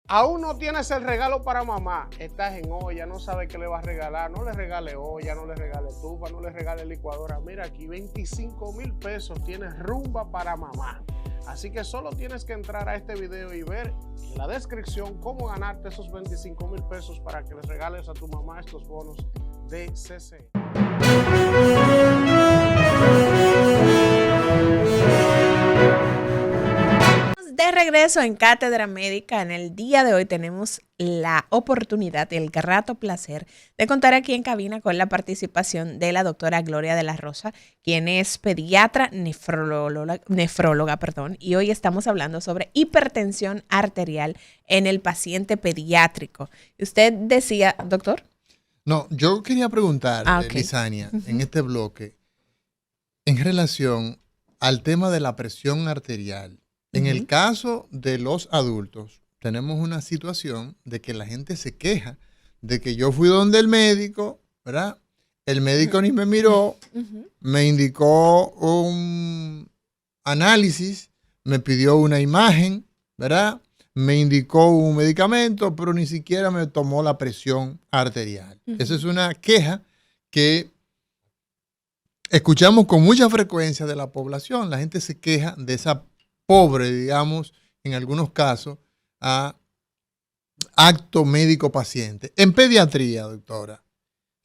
Aún no tienes el regalo para mamá, estás en olla, no sabes qué le vas a regalar, no le regale olla, no le regale estufa, no le regale licuadora. Mira aquí, 25,000 pesos tienes rumba para mamá. Así que solo tienes que entrar a este video y ver en la descripción cómo ganarte esos 25,000 pesos para que les regales a tu mamá estos bonos de CC. De regreso en Cátedra Médica, en el día de hoy tenemos la oportunidad, el grato placer de contar aquí en cabina con la participación de la doctora Gloria de la Rosa, quien es pediatra nefróloga, y hoy estamos hablando sobre hipertensión arterial en el paciente pediátrico. ¿Usted decía, doctor? No, yo quería preguntarle, Lizania, en este bloque, en relación al tema de la presión arterial. En el caso de los adultos, tenemos una situación de que la gente se queja de que yo fui donde el médico, ¿verdad? El médico ni me miró, me indicó un análisis, me pidió una imagen, ¿verdad? Me indicó un medicamento, pero ni siquiera me tomó la presión arterial. Esa es una queja que escuchamos con mucha frecuencia de la población. La gente se queja de esa pobre, digamos, en algunos casos, a acto médico-paciente. En pediatría, doctora,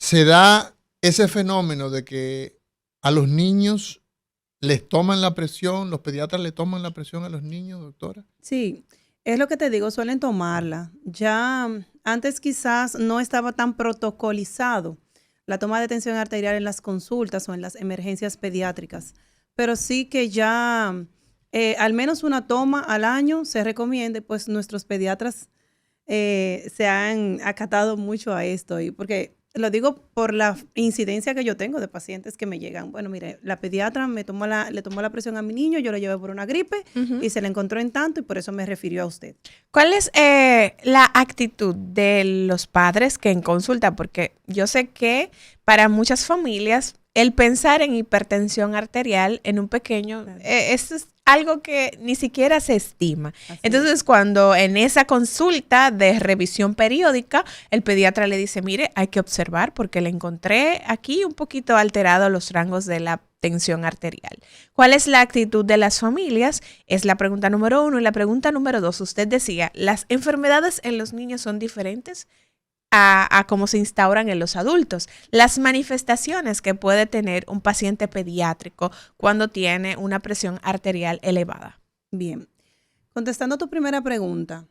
¿se da ese fenómeno de que a los niños les toman la presión, los pediatras le toman la presión a los niños, doctora? Sí, es lo que te digo, suelen tomarla. Ya antes quizás no estaba tan protocolizado la toma de tensión arterial en las consultas o en las emergencias pediátricas, pero sí que ya al menos una toma al año se recomiende, pues nuestros pediatras se han acatado mucho a esto, y porque lo digo por la incidencia que yo tengo de pacientes que me llegan. Bueno, mire, la pediatra le tomó la presión a mi niño, yo lo llevé por una gripe y se le encontró en tanto y por eso me refirió a usted. ¿Cuál es la actitud de los padres que en consulta? Porque yo sé que para muchas familias el pensar en hipertensión arterial en un pequeño, esto es algo que ni siquiera se estima. Entonces, cuando en esa consulta de revisión periódica, el pediatra le dice, mire, hay que observar porque le encontré aquí un poquito alterado los rangos de la tensión arterial. ¿Cuál es la actitud de las familias? Es la pregunta número 1. Y la pregunta número 2, usted decía, ¿las enfermedades en los niños son diferentes a cómo se instauran en los adultos? Las manifestaciones que puede tener un paciente pediátrico cuando tiene una presión arterial elevada. Bien, contestando tu primera pregunta,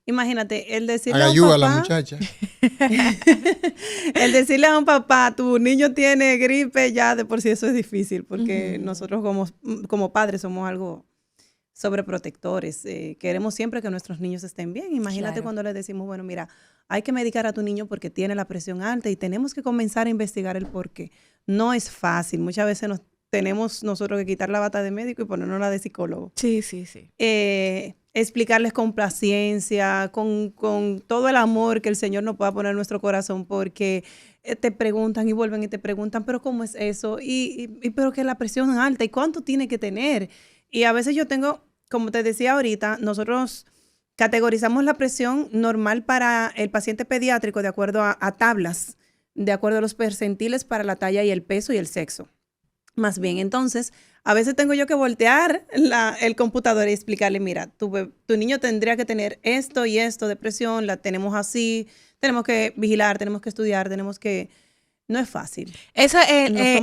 imagínate, el decirle ayuda a un papá, a la muchacha. el decirle a un papá, tu niño tiene gripe, ya de por sí eso es difícil, porque nosotros como padres somos algo sobreprotectores, queremos siempre que nuestros niños estén bien. Imagínate cuando les decimos, bueno, mira, hay que medicar a tu niño porque tiene la presión alta y tenemos que comenzar a investigar el por qué. No es fácil, muchas veces tenemos nosotros que quitar la bata de médico y ponernos la de psicólogo. Sí. Explicarles con paciencia, con todo el amor que el Señor nos pueda poner en nuestro corazón, porque te preguntan y vuelven y te preguntan, pero ¿cómo es eso? Y pero que la presión es alta, ¿y cuánto tiene que tener? Y a veces yo tengo, como te decía ahorita, nosotros categorizamos la presión normal para el paciente pediátrico de acuerdo a tablas, de acuerdo a los percentiles para la talla y el peso y el sexo. Más bien, entonces, a veces tengo yo que voltear el computador y explicarle, mira, tu niño tendría que tener esto y esto de presión, la tenemos así, tenemos que vigilar, tenemos que estudiar, tenemos que... No es fácil. Eso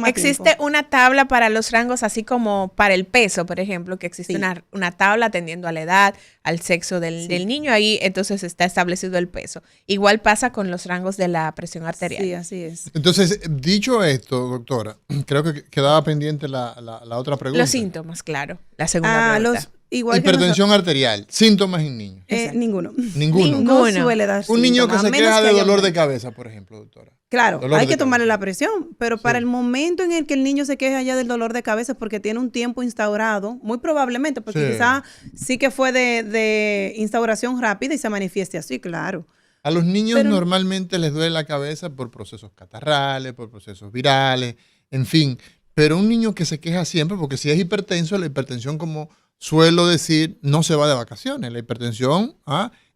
existe una tabla para los rangos, así como para el peso, por ejemplo, que existe una tabla atendiendo a la edad, al sexo del niño. Ahí entonces está establecido el peso. Igual pasa con los rangos de la presión arterial. Sí, así es. Entonces, dicho esto, doctora, creo que quedaba pendiente la otra pregunta. Los síntomas, claro. La segunda pregunta. Hipertensión arterial, síntomas en niños. Ninguno. Ninguno. No suele dar un niño que se queja de dolor de médico. cabeza, por ejemplo, doctora. Claro, Dolor hay de que tomarle cabeza. la presión, pero para el momento en el que el niño se queja ya del dolor de cabeza es porque tiene un tiempo instaurado, muy probablemente, porque quizá sí que fue de instauración rápida y se manifieste así, claro. A los niños normalmente les duele la cabeza por procesos catarrales, por procesos virales, en fin. Pero un niño que se queja siempre, porque si es hipertenso, la hipertensión, como suelo decir, no se va de vacaciones. La hipertensión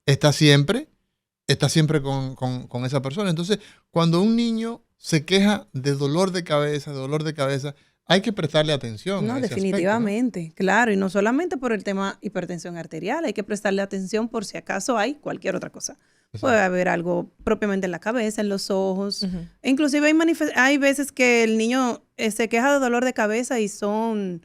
está siempre con esa persona. Entonces, cuando un niño se queja de dolor de cabeza, hay que prestarle atención. No, a ese definitivamente, aspecto, ¿no? claro, y no solamente por el tema hipertensión arterial, hay que prestarle atención por si acaso hay cualquier otra cosa. Exacto. Puede haber algo propiamente en la cabeza, en los ojos. Inclusive hay veces que el niño se queja de dolor de cabeza y son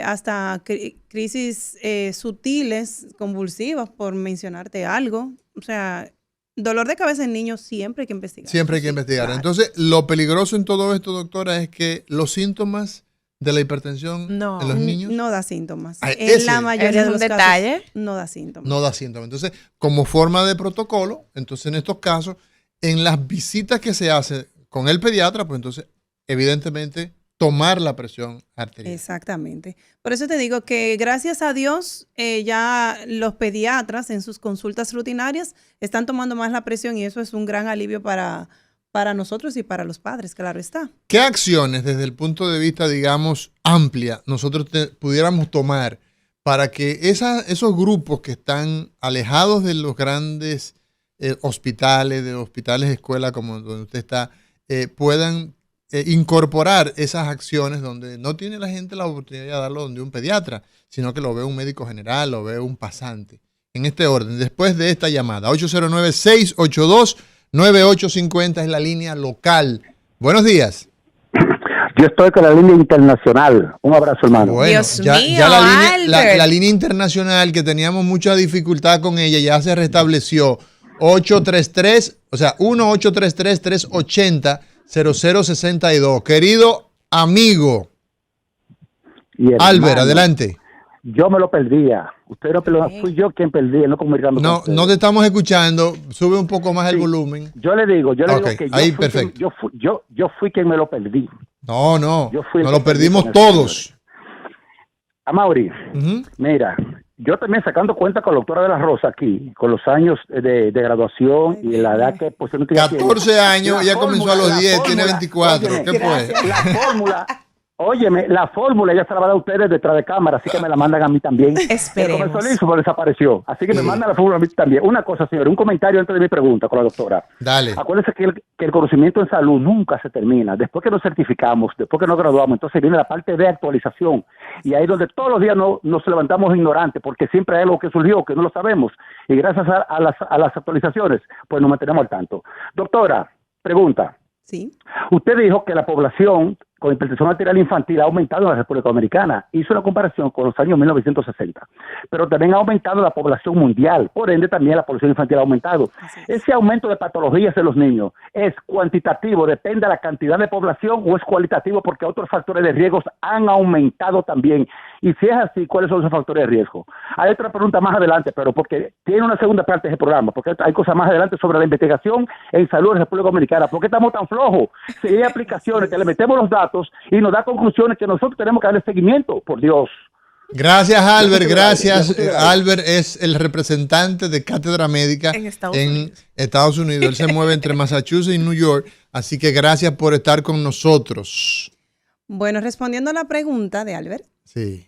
hasta crisis sutiles, convulsivas, por mencionarte algo. O sea, dolor de cabeza en niños siempre hay que investigar. Siempre hay que investigar. Claro. Entonces, lo peligroso en todo esto, doctora, es que los síntomas de la hipertensión en los niños no da síntomas. En la mayoría de los casos no da síntomas. No da síntomas. Entonces, como forma de protocolo, entonces en estos casos, en las visitas que se hace con el pediatra, pues entonces, evidentemente, tomar la presión arterial. Exactamente. Por eso te digo que gracias a Dios ya los pediatras en sus consultas rutinarias están tomando más la presión y eso es un gran alivio para nosotros y para los padres, claro está. ¿Qué acciones desde el punto de vista, digamos, amplia nosotros pudiéramos tomar para que esos grupos que están alejados de los grandes hospitales, de hospitales de escuela como donde usted está, puedan incorporar esas acciones donde no tiene la gente la oportunidad de darlo donde un pediatra, sino que lo ve un médico general, lo ve un pasante? En este orden, después de esta llamada, 809-682-9850 es la línea local. Buenos días. Yo estoy con la línea internacional. Un abrazo, hermano. Bueno, Dios ya mío, la línea internacional, que teníamos mucha dificultad con ella, ya se restableció. 833, o sea, 1-833-380-0062. Querido amigo, Albert, adelante. Yo me lo perdía. Usted no perdía, fui yo quien perdí, no comunicando con ustedes. No te estamos escuchando. Sube un poco más el volumen. Yo le digo que yo fui quien me lo perdí. No nos lo perdimos todos. Amaury, mira, yo también sacando cuenta con la doctora de la Rosa aquí, con los años de graduación y la edad que posiblemente 14 años, ya comenzó a los 10, tiene 24. Óyeme, ¿qué fue? La fórmula... Óyeme, la fórmula ya se la va a dar a ustedes detrás de cámara, así que me la mandan a mí también. Esperemos. El comercialismo desapareció, así que me mandan la fórmula a mí también. Una cosa, señor, un comentario antes de mi pregunta con la doctora. Dale. Acuérdense que el conocimiento en salud nunca se termina. Después que nos certificamos, después que nos graduamos, entonces viene la parte de actualización. Y ahí donde todos los días nos levantamos ignorantes, porque siempre hay algo que surgió que no lo sabemos. Y gracias a las actualizaciones, pues nos mantenemos al tanto. Doctora, pregunta. Sí. Usted dijo que la población con hipertensión arterial infantil ha aumentado en la República Dominicana. Hizo una comparación con los años 1960. Pero también ha aumentado la población mundial. Por ende, también la población infantil ha aumentado. Ese aumento de patologías en los niños es cuantitativo, depende de la cantidad de población, o es cualitativo porque otros factores de riesgo han aumentado también. Y si es así, ¿cuáles son esos factores de riesgo? Hay otra pregunta más adelante, pero porque tiene una segunda parte de ese programa, porque hay cosas más adelante sobre la investigación en salud en la República Dominicana. ¿Por qué estamos tan flojos? Si hay aplicaciones que le metemos los datos y nos da conclusiones que nosotros tenemos que darle seguimiento, por Dios. Gracias, Albert. Gracias. Albert es el representante de Cátedra Médica en Estados Unidos. Él se mueve entre Massachusetts y New York. Así que gracias por estar con nosotros. Bueno, respondiendo a la pregunta de Albert. Sí.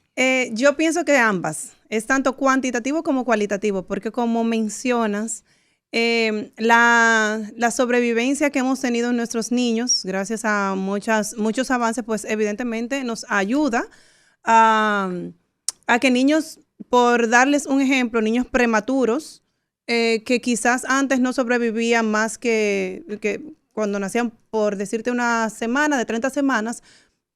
Yo pienso que ambas. Es tanto cuantitativo como cualitativo, porque como mencionas, la sobrevivencia que hemos tenido en nuestros niños, gracias a muchos avances, pues evidentemente nos ayuda a que niños, por darles un ejemplo, niños prematuros, que quizás antes no sobrevivían más que cuando nacían, por decirte una semana, de 30 semanas,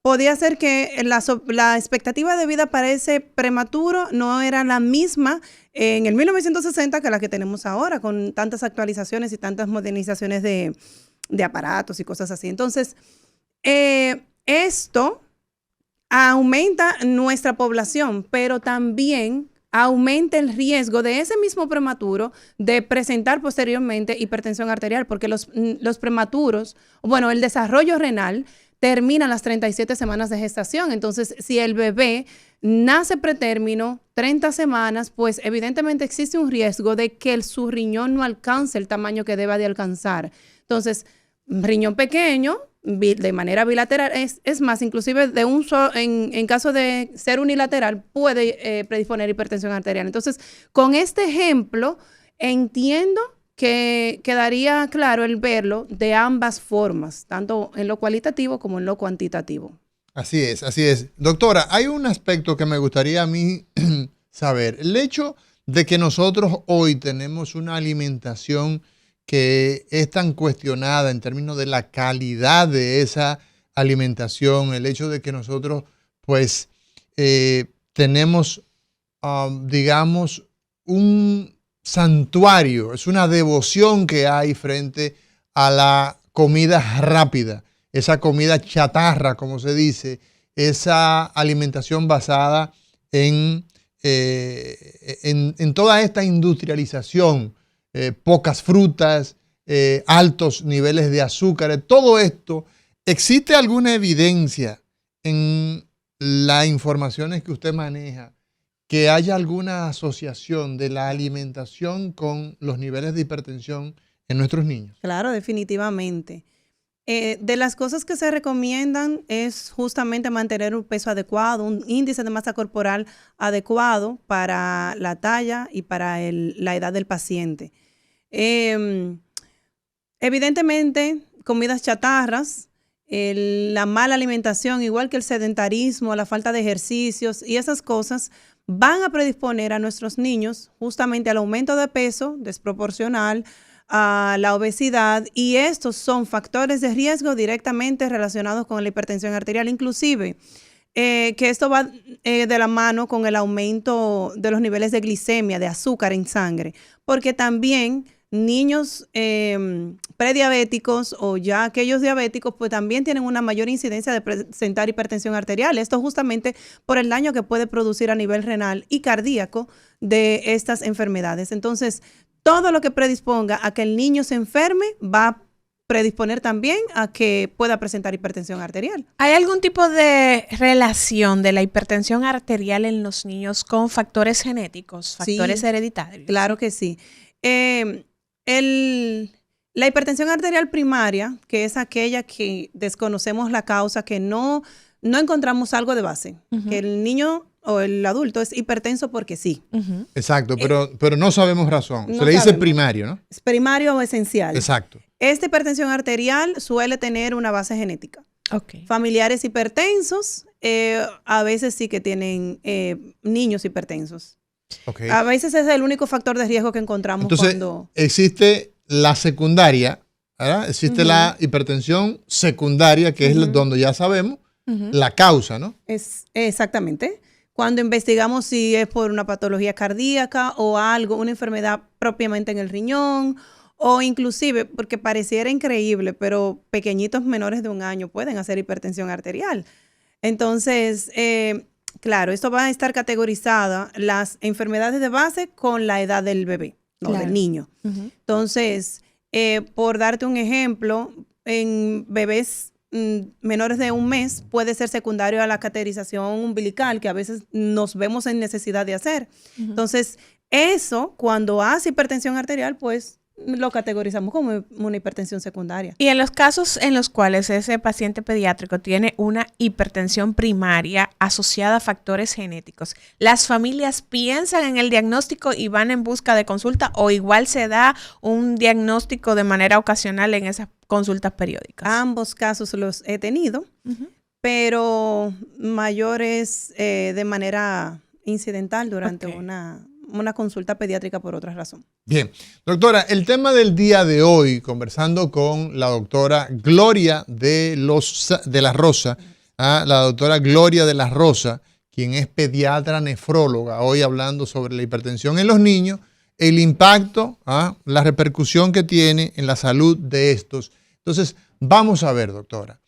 podía ser que la expectativa de vida para ese prematuro no era la misma en el 1960 que la que tenemos ahora, con tantas actualizaciones y tantas modernizaciones de aparatos y cosas así. Entonces, esto aumenta nuestra población, pero también aumenta el riesgo de ese mismo prematuro de presentar posteriormente hipertensión arterial, porque los prematuros, bueno, el desarrollo renal termina las 37 semanas de gestación. Entonces, si el bebé nace pretérmino, 30 semanas, pues evidentemente existe un riesgo de que su riñón no alcance el tamaño que deba de alcanzar. Entonces, riñón pequeño, de manera bilateral, es más, inclusive en caso de ser unilateral, puede predisponer hipertensión arterial. Entonces, con este ejemplo, entiendo que quedaría claro el verlo de ambas formas, tanto en lo cualitativo como en lo cuantitativo. Así es, así es. Doctora, hay un aspecto que me gustaría a mí saber. El hecho de que nosotros hoy tenemos una alimentación que es tan cuestionada en términos de la calidad de esa alimentación, el hecho de que nosotros pues tenemos, digamos, un santuario, es una devoción que hay frente a la comida rápida, esa comida chatarra, como se dice, esa alimentación basada en toda esta industrialización, pocas frutas, altos niveles de azúcar, todo esto. ¿Existe alguna evidencia en las informaciones que usted maneja que haya alguna asociación de la alimentación con los niveles de hipertensión en nuestros niños? Claro, definitivamente. De las cosas que se recomiendan es justamente mantener un peso adecuado, un índice de masa corporal adecuado para la talla y para la edad del paciente. Evidentemente, comidas chatarras, la mala alimentación, igual que el sedentarismo, la falta de ejercicios y esas cosas van a predisponer a nuestros niños justamente al aumento de peso desproporcional, a la obesidad, y estos son factores de riesgo directamente relacionados con la hipertensión arterial, inclusive que esto va de la mano con el aumento de los niveles de glicemia, de azúcar en sangre, porque también niños prediabéticos o ya aquellos diabéticos pues también tienen una mayor incidencia de presentar hipertensión arterial. Esto justamente por el daño que puede producir a nivel renal y cardíaco de estas enfermedades. Entonces, todo lo que predisponga a que el niño se enferme va a predisponer también a que pueda presentar hipertensión arterial. ¿Hay algún tipo de relación de la hipertensión arterial en los niños con factores genéticos, factores hereditarios? Claro que sí. La hipertensión arterial primaria, que es aquella que desconocemos la causa, que no encontramos algo de base, que el niño o el adulto es hipertenso porque sí. Exacto, pero no sabemos razón. Se le dice primario, ¿no? Es primario o esencial. Exacto. Esta hipertensión arterial suele tener una base genética. Okay. Familiares hipertensos, a veces sí que tienen niños hipertensos. Okay. A veces es el único factor de riesgo que encontramos. Entonces, cuando existe la secundaria, ¿verdad? Existe la hipertensión secundaria, que es donde ya sabemos la causa, ¿no? Exactamente. Cuando investigamos si es por una patología cardíaca o algo, una enfermedad propiamente en el riñón, o inclusive, porque pareciera increíble, pero pequeñitos menores de 1 año pueden hacer hipertensión arterial. Entonces, claro, esto va a estar categorizada las enfermedades de base con la edad del bebé, no, del niño. Entonces, por darte un ejemplo, en bebés menores de 1 mes puede ser secundario a la cateterización umbilical, que a veces nos vemos en necesidad de hacer. Entonces, eso, cuando hace hipertensión arterial, pues lo categorizamos como una hipertensión secundaria. Y en los casos en los cuales ese paciente pediátrico tiene una hipertensión primaria asociada a factores genéticos, ¿las familias piensan en el diagnóstico y van en busca de consulta, o igual se da un diagnóstico de manera ocasional en esas consultas periódicas? Ambos casos los he tenido, pero mayores de manera incidental durante una consulta pediátrica por otra razón. Bien, doctora, el tema del día de hoy, conversando con la doctora Gloria de la Rosa, la doctora Gloria de la Rosa, quien es pediatra nefróloga, hoy hablando sobre la hipertensión en los niños, el impacto, la repercusión que tiene en la salud de estos. Entonces, vamos a ver, doctora,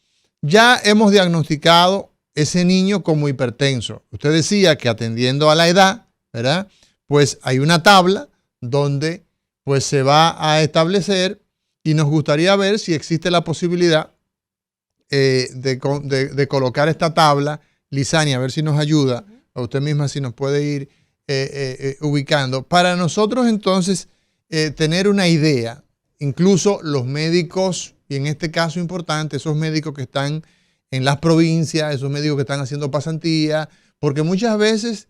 ya hemos diagnosticado ese niño como hipertenso. Usted decía que atendiendo a la edad, ¿verdad?, pues hay una tabla donde pues se va a establecer, y nos gustaría ver si existe la posibilidad de colocar esta tabla. Lisania, a ver si nos ayuda, a usted misma si nos puede ir ubicando, para nosotros entonces tener una idea. Incluso los médicos y en este caso importante, esos médicos que están en las provincias, esos médicos que están haciendo pasantía, porque muchas veces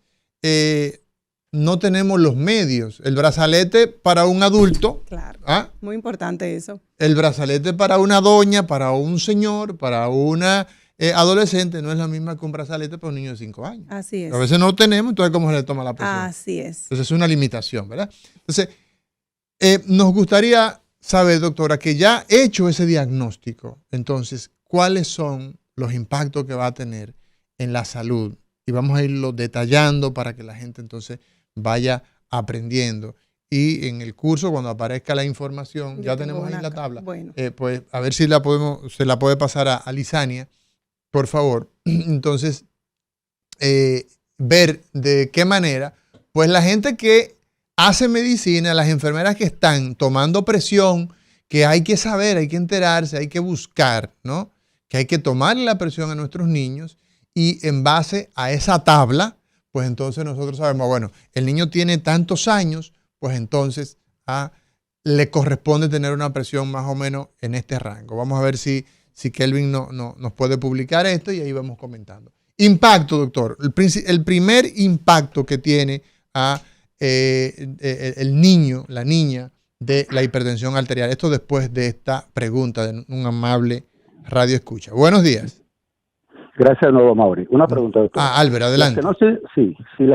no tenemos los medios. El brazalete para un adulto. Claro. ¿Ah? Muy importante eso. El brazalete para una doña, para un señor, para una adolescente, no es la misma que un brazalete para un niño de 5 años. Así es. A veces no lo tenemos, entonces ¿cómo se le toma la presión? Así es. Entonces es una limitación, ¿verdad? Entonces, nos gustaría saber, doctora, que ya hecho ese diagnóstico, entonces, ¿cuáles son los impactos que va a tener en la salud? Y vamos a irlo detallando para que la gente entonces vaya aprendiendo. Y en el curso, cuando aparezca la información, ya tenemos ahí la tabla. Bueno. Pues a ver si se la puede pasar a Lizania, por favor. Entonces, ver de qué manera, pues la gente que hace medicina, las enfermeras que están tomando presión, que hay que saber, hay que enterarse, hay que buscar, ¿no? Que hay que tomarle la presión a nuestros niños y en base a esa tabla, pues entonces nosotros sabemos, bueno, el niño tiene tantos años, pues entonces le corresponde tener una presión más o menos en este rango. Vamos a ver si Kelvin nos puede publicar esto y ahí vamos comentando. Impacto, doctor. El primer impacto que tiene el niño, la niña, de la hipertensión arterial. Esto después de esta pregunta de un amable radio escucha. Buenos días. Gracias de nuevo, Mauri. Una pregunta, doctor. Álvaro, adelante. La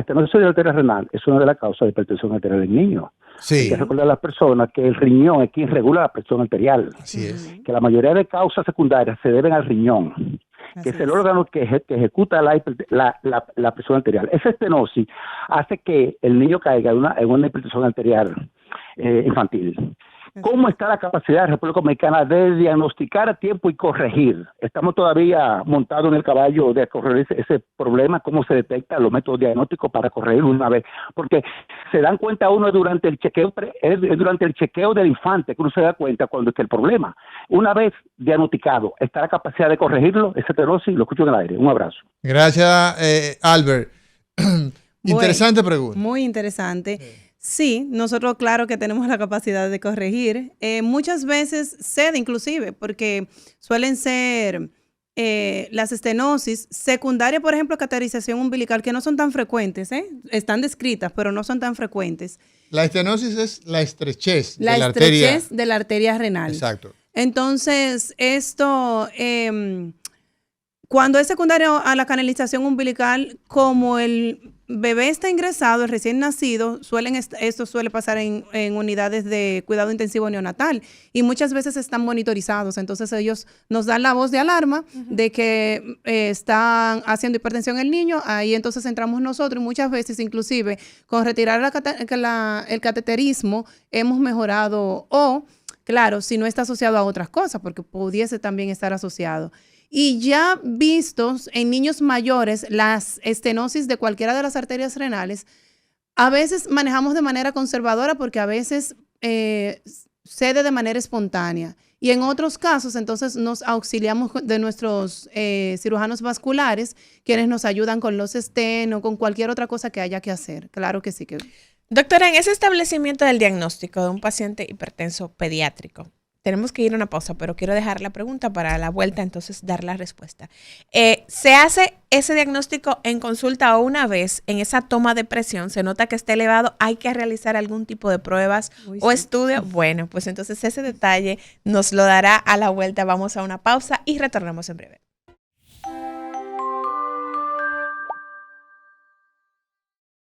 estenosis de la arteria renal es una de las causas de hipertensión arterial en niños. Sí. Hay que recordar a las personas que el riñón es quien regula la presión arterial. Así es. Que la mayoría de causas secundarias se deben al riñón, que es el órgano que ejecuta la presión arterial. Esa estenosis hace que el niño caiga en una hipertensión arterial infantil. ¿Cómo está la capacidad de la República Dominicana de diagnosticar a tiempo y corregir? Estamos todavía montados en el caballo de corregir ese problema. ¿Cómo se detectan los métodos diagnósticos para corregir una vez? Porque se dan cuenta uno durante el chequeo del infante, que uno se da cuenta cuando está el problema. Una vez diagnosticado, ¿está la capacidad de corregirlo? Ese terosis, lo escucho en el aire. Un abrazo. Gracias, Albert. Interesante pregunta. Muy interesante. Sí, nosotros claro que tenemos la capacidad de corregir. Muchas veces cede inclusive porque suelen ser las estenosis secundarias, por ejemplo, cateterización umbilical, que no son tan frecuentes, están descritas, pero no son tan frecuentes. La estenosis es la estrechez de la arteria. De la arteria renal. Exacto. Entonces, esto, cuando es secundario a la canalización umbilical, como el bebé está ingresado, el recién nacido, esto suele pasar en unidades de cuidado intensivo neonatal y muchas veces están monitorizados. Entonces ellos nos dan la voz de alarma de que están haciendo hipertensión el niño. Ahí entonces entramos nosotros y muchas veces inclusive con retirar el cateterismo hemos mejorado o, claro, si no está asociado a otras cosas, porque pudiese también estar asociado. Y ya vistos en niños mayores, las estenosis de cualquiera de las arterias renales, a veces manejamos de manera conservadora porque a veces cede de manera espontánea. Y en otros casos, entonces, nos auxiliamos de nuestros cirujanos vasculares, quienes nos ayudan con los estén o con cualquier otra cosa que haya que hacer. Claro que sí. Doctora, en ese establecimiento del diagnóstico de un paciente hipertenso pediátrico, tenemos que ir a una pausa, pero quiero dejar la pregunta para la vuelta, entonces dar la respuesta. ¿Se hace ese diagnóstico en consulta o una vez en esa toma de presión se nota que está elevado? ¿Hay que realizar algún tipo de pruebas o estudio? Bueno, pues entonces ese detalle nos lo dará a la vuelta. Vamos a una pausa y retornamos en breve.